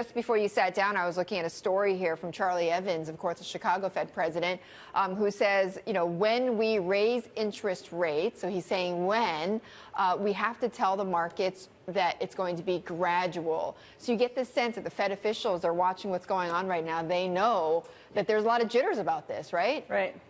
Just before you sat down, I was looking at a story here from Charlie Evans, of course, the Chicago Fed president, who says, when we raise interest rates, so he's saying when, we have to tell the markets that it's going to be gradual. So you get this sense that the Fed officials are watching what's going on right now. They know that there's a lot of jitters about this, right? Right.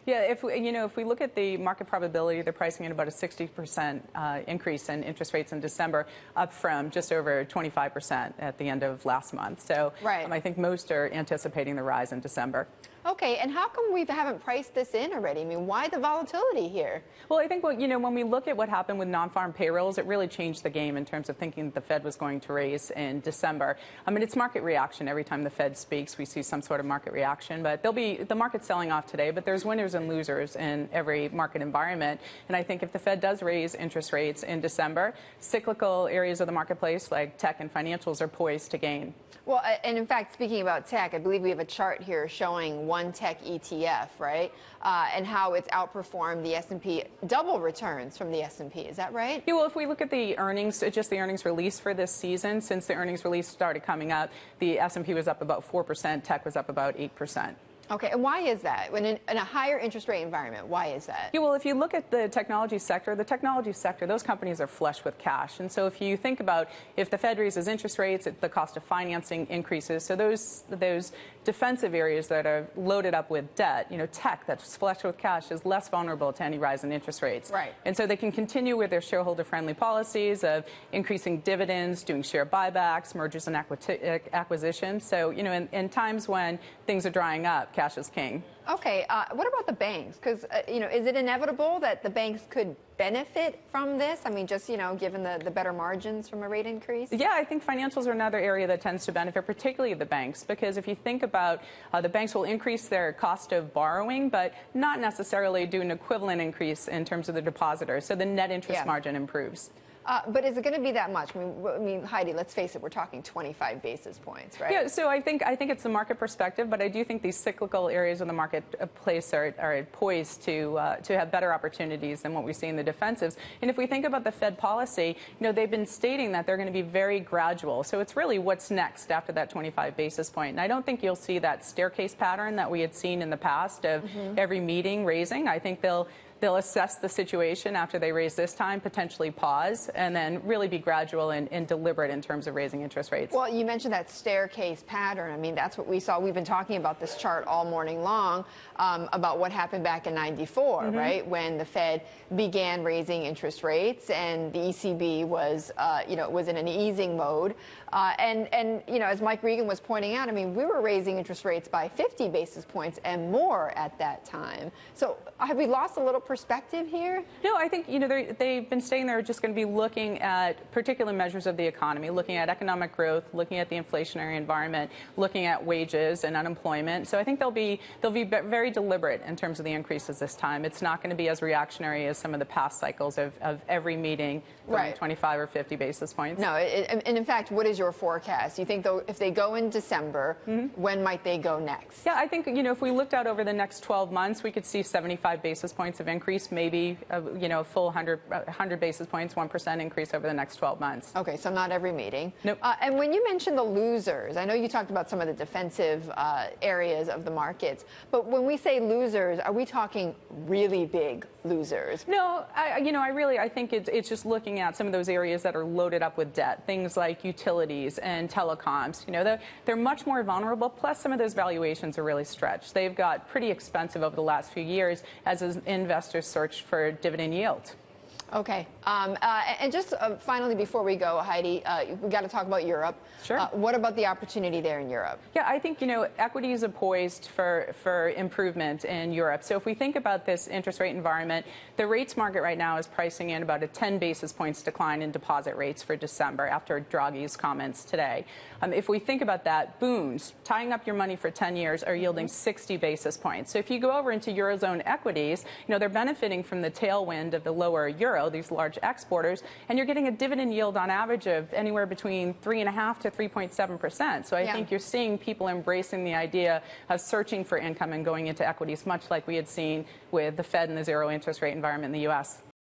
Yeah, if we look at the market probability, they're pricing in about a 60% increase in interest rates in December, up from just over 25% at the end of last month. So right. I think most are anticipating the rise in December. Okay, and how come we haven't priced this in already? I mean, why the volatility here? Well, I think when we look at what happened with non-farm payrolls, it really changed the game in terms of thinking that the Fed was going to raise in December. I mean, it's market reaction. Every time the Fed speaks, we see some sort of market reaction. But the market's selling off today, but there's winners and losers in every market environment. And I think if the Fed does raise interest rates in December, cyclical areas of the marketplace like tech and financials are poised to gain. Well, and in fact, speaking about tech, I believe we have a chart here showing one tech ETF, right? And how it's outperformed the S&P, double returns from the S&P. Is that right? Yeah, well, if we look at the earnings, just the earnings release for this season, since the earnings release started coming up, the S&P was up about 4%, tech was up about 8%. Okay, and why is that? When in a higher interest rate environment, why is that? Yeah, well, if you look at the technology sector, those companies are flush with cash. And so if you think about if the Fed raises interest rates, the cost of financing increases. So those defensive areas that are loaded up with debt, tech that's flush with cash is less vulnerable to any rise in interest rates. Right. And so they can continue with their shareholder-friendly policies of increasing dividends, doing share buybacks, mergers and acquisitions. So, in times when things are drying up, cash is king. Okay, what about the banks? Because, is it inevitable that the banks could benefit from this? I mean, just, given the better margins from a rate increase? Yeah, I think financials are another area that tends to benefit, particularly the banks, because if you think about the banks will increase their cost of borrowing, but not necessarily do an equivalent increase in terms of the depositors. So the net interest margin improves. But is it going to be that much? I mean, Heidi, let's face it, we're talking 25 basis points, right? Yeah, so I think it's the market perspective, but I do think these cyclical areas of the marketplace are poised to have better opportunities than what we see in the defensives. And if we think about the Fed policy, they've been stating that they're going to be very gradual. So it's really what's next after that 25 basis point. And I don't think you'll see that staircase pattern that we had seen in the past of every meeting raising. I think they'll assess the situation after they raise this time, potentially pause, and then really be gradual and deliberate in terms of raising interest rates. Well, you mentioned that staircase pattern. I mean, that's what we saw. We've been talking about this chart all morning long about what happened back in '94, right, when the Fed began raising interest rates and the ECB was, was in an easing mode. And as Mike Regan was pointing out, I mean, we were raising interest rates by 50 basis points and more at that time. So have we lost a little perspective here? No, I think, they've been saying they're just going to be looking at particular measures of the economy, looking at economic growth, looking at the inflationary environment, looking at wages and unemployment. So I think they'll be very deliberate in terms of the increases this time. It's not going to be as reactionary as some of the past cycles of every meeting going 25 or 50 basis points. No, and in fact, what is your forecast? You think, though, if they go in December, when might they go next? Yeah, I think, if we looked out over the next 12 months, we could see 75 basis points of increase, maybe, a full 100 basis points, 1% increase over the next 12 months. Okay, so not every meeting. Nope. And when you mentioned the losers, I know you talked about some of the defensive areas of the markets, but when we say losers, are we talking really big losers? No, I think it's just looking at some of those areas that are loaded up with debt, things like utilities and telecoms. They're much more vulnerable, plus some of those valuations are really stretched. They've got pretty expensive over the last few years as investors search for dividend yield. Okay. And just finally, before we go, Heidi, we got to talk about Europe. Sure. What about the opportunity there in Europe? Yeah, I think, equities are poised for improvement in Europe. So if we think about this interest rate environment, the rates market right now is pricing in about a 10 basis points decline in deposit rates for December after Draghi's comments today. If we think about that, bonds, tying up your money for 10 years, are yielding 60 basis points. So if you go over into Eurozone equities, they're benefiting from the tailwind of the lower euro, these large exporters, and you're getting a dividend yield on average of anywhere between 3.5% to 3.7%. So I think you're seeing people embracing the idea of searching for income and going into equities, much like we had seen with the Fed and the zero interest rate environment in the U.S.